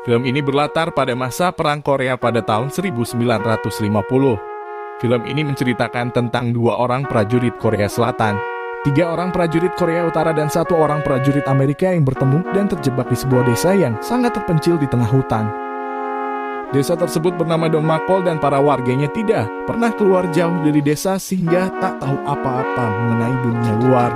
Film ini berlatar pada masa Perang Korea pada tahun 1950. Film ini menceritakan tentang 2 orang prajurit Korea Selatan, 3 orang prajurit Korea Utara dan 1 orang prajurit Amerika yang bertemu dan terjebak di sebuah desa yang sangat terpencil di tengah hutan. Desa tersebut bernama Dongmakol dan para warganya tidak pernah keluar jauh dari desa sehingga tak tahu apa-apa mengenai dunia luar.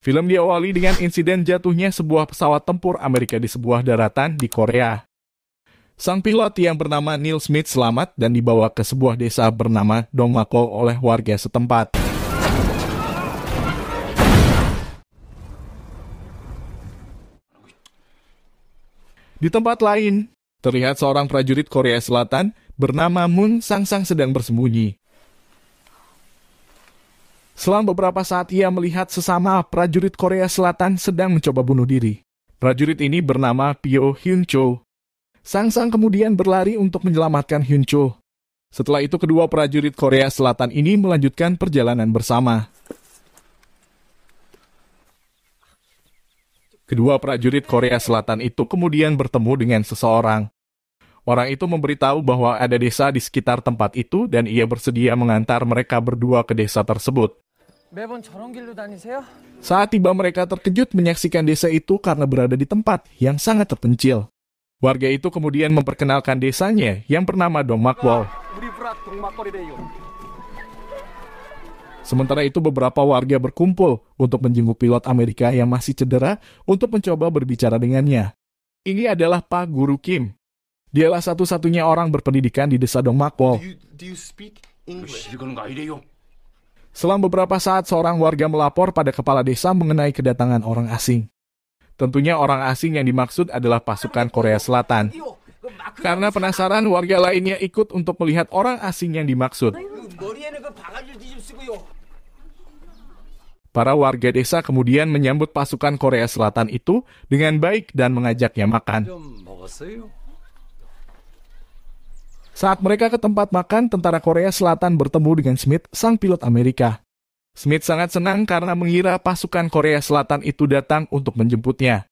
Film diawali dengan insiden jatuhnya sebuah pesawat tempur Amerika di sebuah daratan di Korea. Sang pilot yang bernama Neil Smith selamat dan dibawa ke sebuah desa bernama Dongmakol oleh warga setempat. Di tempat lain, terlihat seorang prajurit Korea Selatan bernama Moon Sang-sang sedang bersembunyi. Selang beberapa saat ia melihat sesama prajurit Korea Selatan sedang mencoba bunuh diri. Prajurit ini bernama Pyo Hyun-cho. Sang-sang kemudian berlari untuk menyelamatkan Hyun-cho. Setelah itu kedua prajurit Korea Selatan ini melanjutkan perjalanan bersama. Kedua prajurit Korea Selatan itu kemudian bertemu dengan seseorang. Orang itu memberitahu bahwa ada desa di sekitar tempat itu dan ia bersedia mengantar mereka berdua ke desa tersebut. Saat tiba mereka terkejut menyaksikan desa itu karena berada di tempat yang sangat terpencil. Warga itu kemudian memperkenalkan desanya yang bernama Dongmakol. Sementara itu beberapa warga berkumpul untuk menjenguk pilot Amerika yang masih cedera untuk mencoba berbicara dengannya. Ini adalah Pak Guru Kim. Dialah satu-satunya orang berpendidikan di desa Dongmakol. Selang beberapa saat seorang warga melapor pada kepala desa mengenai kedatangan orang asing. Tentunya orang asing yang dimaksud adalah pasukan Korea Selatan. Karena penasaran, warga lainnya ikut untuk melihat orang asing yang dimaksud. Para warga desa kemudian menyambut pasukan Korea Selatan itu dengan baik dan mengajaknya makan. Saat mereka ke tempat makan, tentara Korea Selatan bertemu dengan Smith, sang pilot Amerika. Smith sangat senang karena mengira pasukan Korea Selatan itu datang untuk menjemputnya.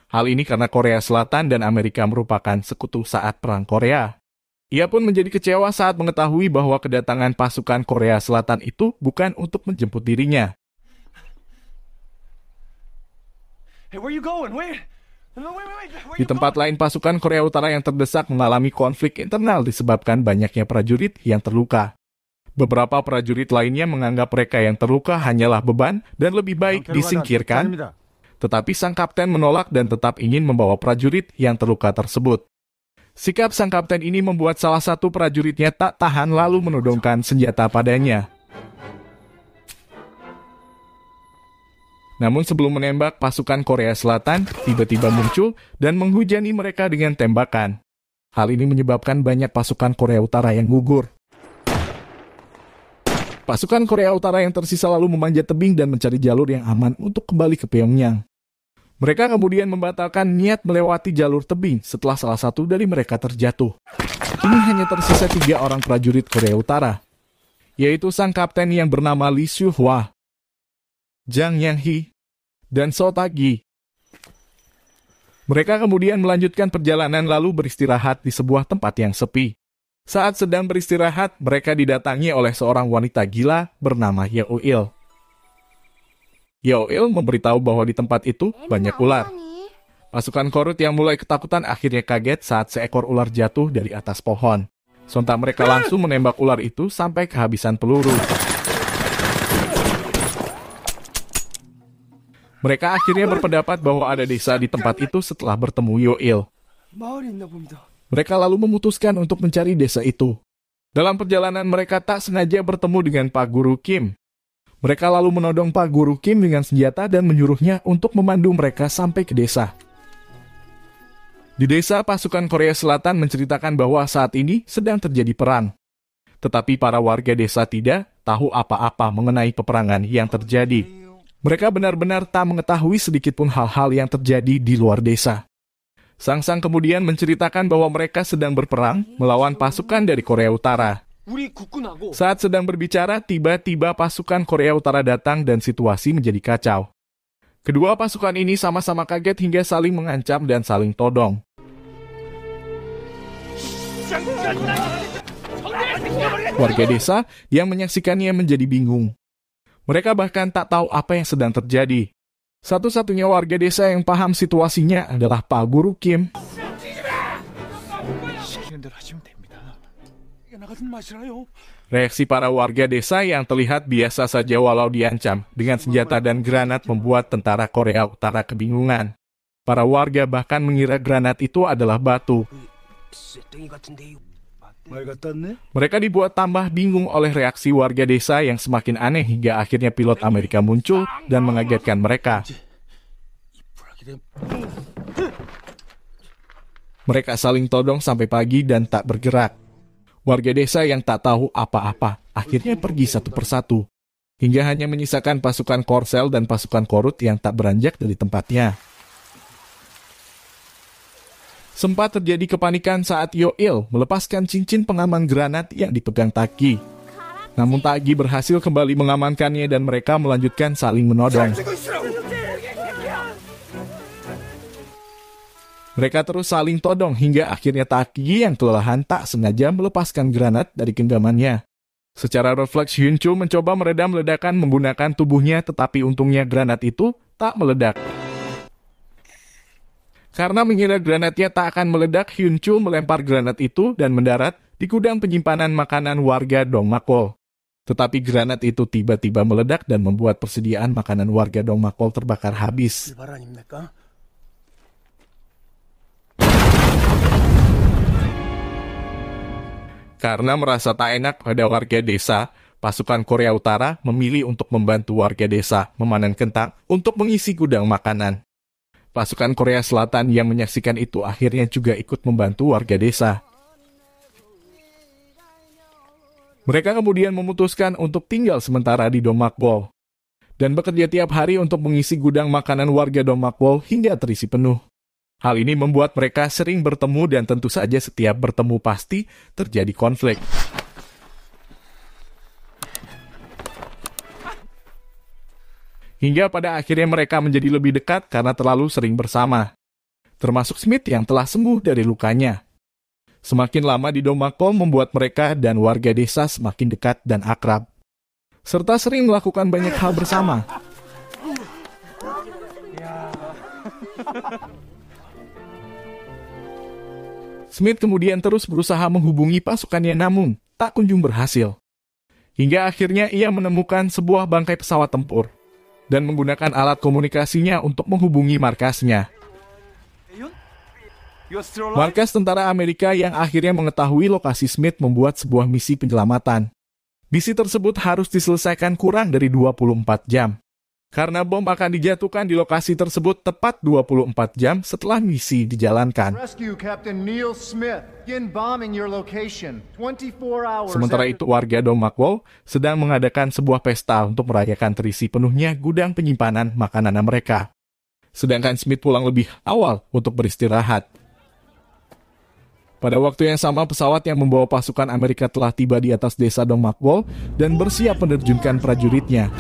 Hal ini karena Korea Selatan dan Amerika merupakan sekutu saat Perang Korea. Ia pun menjadi kecewa saat mengetahui bahwa kedatangan pasukan Korea Selatan itu bukan untuk menjemput dirinya. Di tempat lain, pasukan Korea Utara yang terdesak mengalami konflik internal disebabkan banyaknya prajurit yang terluka. Beberapa prajurit lainnya menganggap mereka yang terluka hanyalah beban dan lebih baik disingkirkan. Tetapi sang kapten menolak dan tetap ingin membawa prajurit yang terluka tersebut. Sikap sang kapten ini membuat salah satu prajuritnya tak tahan lalu menodongkan senjata padanya. Namun sebelum menembak, pasukan Korea Selatan tiba-tiba muncul dan menghujani mereka dengan tembakan. Hal ini menyebabkan banyak pasukan Korea Utara yang gugur. Pasukan Korea Utara yang tersisa lalu memanjat tebing dan mencari jalur yang aman untuk kembali ke Pyongyang. Mereka kemudian membatalkan niat melewati jalur tebing setelah salah satu dari mereka terjatuh. Kini hanya tersisa 3 orang prajurit Korea Utara, yaitu sang kapten yang bernama Lee Soo-hwa, Jang Yang-hee, dan So Ta-gi. Mereka kemudian melanjutkan perjalanan lalu beristirahat di sebuah tempat yang sepi. Saat sedang beristirahat, mereka didatangi oleh seorang wanita gila bernama Yeoil. Yeoil memberitahu bahwa di tempat itu banyak ular. Pasukan Korut yang mulai ketakutan akhirnya kaget saat seekor ular jatuh dari atas pohon. Sontak mereka langsung menembak ular itu sampai kehabisan peluru. Mereka akhirnya berpendapat bahwa ada desa di tempat itu setelah bertemu Yeoil. Mereka lalu memutuskan untuk mencari desa itu. Dalam perjalanan mereka tak sengaja bertemu dengan Pak Guru Kim. Mereka lalu menodong Pak Guru Kim dengan senjata dan menyuruhnya untuk memandu mereka sampai ke desa. Di desa, pasukan Korea Selatan menceritakan bahwa saat ini sedang terjadi perang. Tetapi para warga desa tidak tahu apa-apa mengenai peperangan yang terjadi. Mereka benar-benar tak mengetahui sedikitpun hal-hal yang terjadi di luar desa. Sang-sang kemudian menceritakan bahwa mereka sedang berperang melawan pasukan dari Korea Utara. Saat sedang berbicara, tiba-tiba pasukan Korea Utara datang dan situasi menjadi kacau. Kedua pasukan ini sama-sama kaget hingga saling mengancam dan saling todong. Warga desa yang menyaksikannya menjadi bingung. Mereka bahkan tak tahu apa yang sedang terjadi. Satu-satunya warga desa yang paham situasinya adalah Pak Guru Kim. Reaksi para warga desa yang terlihat biasa saja walau diancam dengan senjata dan granat membuat tentara Korea Utara kebingungan. Para warga bahkan mengira granat itu adalah batu. Mereka dibuat tambah bingung oleh reaksi warga desa yang semakin aneh hingga akhirnya pilot Amerika muncul dan mengagetkan mereka. Mereka saling todong sampai pagi dan tak bergerak. Warga desa yang tak tahu apa-apa akhirnya pergi satu persatu, hingga hanya menyisakan pasukan Korsel dan pasukan Korut yang tak beranjak dari tempatnya. Sempat terjadi kepanikan saat Yo-il melepaskan cincin pengaman granat yang dipegang Taki. Namun Taki berhasil kembali mengamankannya dan mereka melanjutkan saling menodong. Mereka terus saling todong hingga akhirnya Taki yang kelelahan tak sengaja melepaskan granat dari genggamannya. Secara refleks Hyun-chul mencoba meredam ledakan menggunakan tubuhnya, tetapi untungnya granat itu tak meledak. Karena mengira granatnya tak akan meledak, Hyun-chul melempar granat itu dan mendarat di gudang penyimpanan makanan warga Dongmakol. Tetapi granat itu tiba-tiba meledak dan membuat persediaan makanan warga Dongmakol terbakar habis. Karena merasa tak enak pada warga desa, pasukan Korea Utara memilih untuk membantu warga desa memanen kentang untuk mengisi gudang makanan. Pasukan Korea Selatan yang menyaksikan itu akhirnya juga ikut membantu warga desa. Mereka kemudian memutuskan untuk tinggal sementara di Dongmakol dan bekerja tiap hari untuk mengisi gudang makanan warga Dongmakol hingga terisi penuh. Hal ini membuat mereka sering bertemu dan tentu saja setiap bertemu pasti terjadi konflik. Hingga pada akhirnya mereka menjadi lebih dekat karena terlalu sering bersama. Termasuk Smith yang telah sembuh dari lukanya. Semakin lama di Dongmakol membuat mereka dan warga desa semakin dekat dan akrab. Serta sering melakukan banyak hal bersama. Smith kemudian terus berusaha menghubungi pasukannya namun tak kunjung berhasil. Hingga akhirnya ia menemukan sebuah bangkai pesawat tempur dan menggunakan alat komunikasinya untuk menghubungi markasnya. Markas tentara Amerika yang akhirnya mengetahui lokasi Smith membuat sebuah misi penyelamatan. Misi tersebut harus diselesaikan kurang dari 24 jam. Karena bom akan dijatuhkan di lokasi tersebut tepat 24 jam setelah misi dijalankan. Sementara itu warga Dongmakol sedang mengadakan sebuah pesta untuk merayakan terisi penuhnya gudang penyimpanan makanan mereka. Sedangkan Smith pulang lebih awal untuk beristirahat. Pada waktu yang sama, pesawat yang membawa pasukan Amerika telah tiba di atas desa Dongmakol dan bersiap menerjunkan prajuritnya.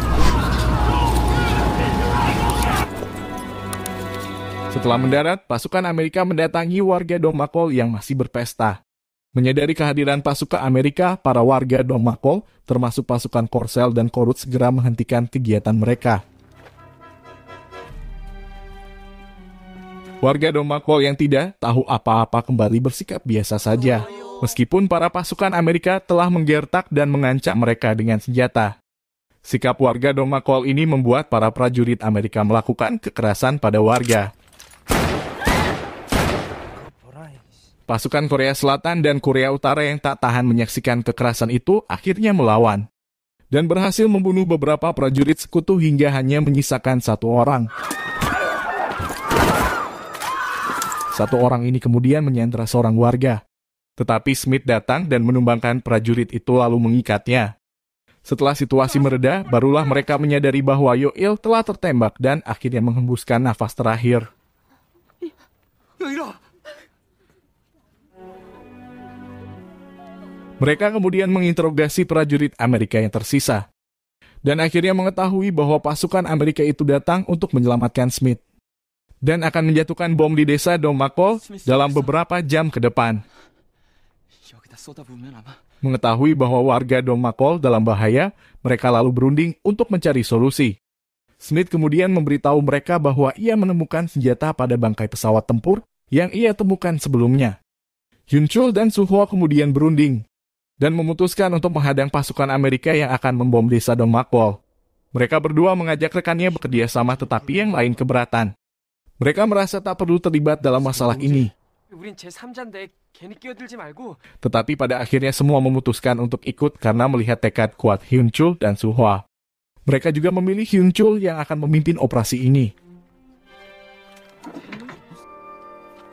Setelah mendarat, pasukan Amerika mendatangi warga Dongmakol yang masih berpesta. Menyadari kehadiran pasukan Amerika, para warga Dongmakol, termasuk pasukan Korsel dan Korut, segera menghentikan kegiatan mereka. Warga Dongmakol yang tidak tahu apa-apa kembali bersikap biasa saja, meskipun para pasukan Amerika telah menggertak dan mengancam mereka dengan senjata. Sikap warga Dongmakol ini membuat para prajurit Amerika melakukan kekerasan pada warga. Pasukan Korea Selatan dan Korea Utara yang tak tahan menyaksikan kekerasan itu akhirnya melawan dan berhasil membunuh beberapa prajurit sekutu hingga hanya menyisakan satu orang. Satu orang ini kemudian menyandera seorang warga. Tetapi Smith datang dan menumbangkan prajurit itu lalu mengikatnya. Setelah situasi mereda, barulah mereka menyadari bahwa Yoil telah tertembak dan akhirnya menghembuskan nafas terakhir. Mereka kemudian menginterogasi prajurit Amerika yang tersisa, dan akhirnya mengetahui bahwa pasukan Amerika itu datang untuk menyelamatkan Smith, dan akan menjatuhkan bom di desa Dommakol dalam beberapa jam ke depan. Mengetahui bahwa warga Dommakol dalam bahaya, mereka lalu berunding untuk mencari solusi. Smith kemudian memberitahu mereka bahwa ia menemukan senjata pada bangkai pesawat tempur yang ia temukan sebelumnya. Hyun-chul dan Suho kemudian berunding dan memutuskan untuk menghadang pasukan Amerika yang akan membom desa Dommakol. Mereka berdua mengajak rekannya bekerja sama, tetapi yang lain keberatan. Mereka merasa tak perlu terlibat dalam masalah ini. Tetapi pada akhirnya semua memutuskan untuk ikut karena melihat tekad kuat Hyun-chul dan Suho. Mereka juga memilih Hyun-chul yang akan memimpin operasi ini.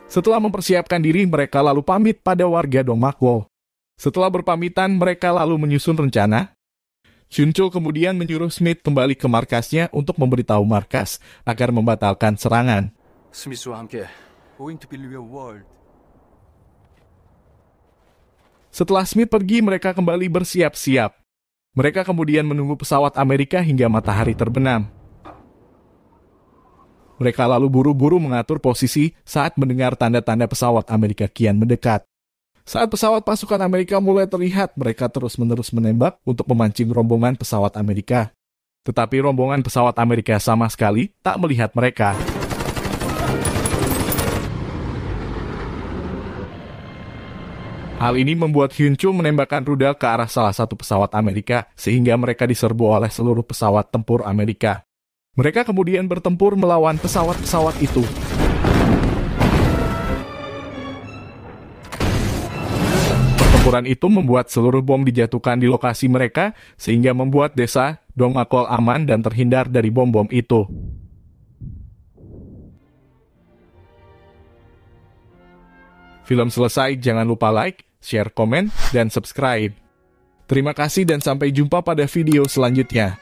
Setelah mempersiapkan diri, mereka lalu pamit pada warga Dommakol. Setelah berpamitan, mereka lalu menyusun rencana. Hyun-chul kemudian menyuruh Smith kembali ke markasnya untuk memberitahu markas agar membatalkan serangan. Setelah Smith pergi, mereka kembali bersiap-siap. Mereka kemudian menunggu pesawat Amerika hingga matahari terbenam. Mereka lalu buru-buru mengatur posisi saat mendengar tanda-tanda pesawat Amerika kian mendekat. Saat pesawat pasukan Amerika mulai terlihat, mereka terus-menerus menembak untuk memancing rombongan pesawat Amerika. Tetapi rombongan pesawat Amerika sama sekali tak melihat mereka. Hal ini membuat Hyun-chul menembakkan rudal ke arah salah satu pesawat Amerika, sehingga mereka diserbu oleh seluruh pesawat tempur Amerika. Mereka kemudian bertempur melawan pesawat-pesawat itu. Pertempuran itu membuat seluruh bom dijatuhkan di lokasi mereka, sehingga membuat desa Dommakol aman dan terhindar dari bom-bom itu. Film selesai, jangan lupa like, share, komen, dan subscribe. Terima kasih dan sampai jumpa pada video selanjutnya.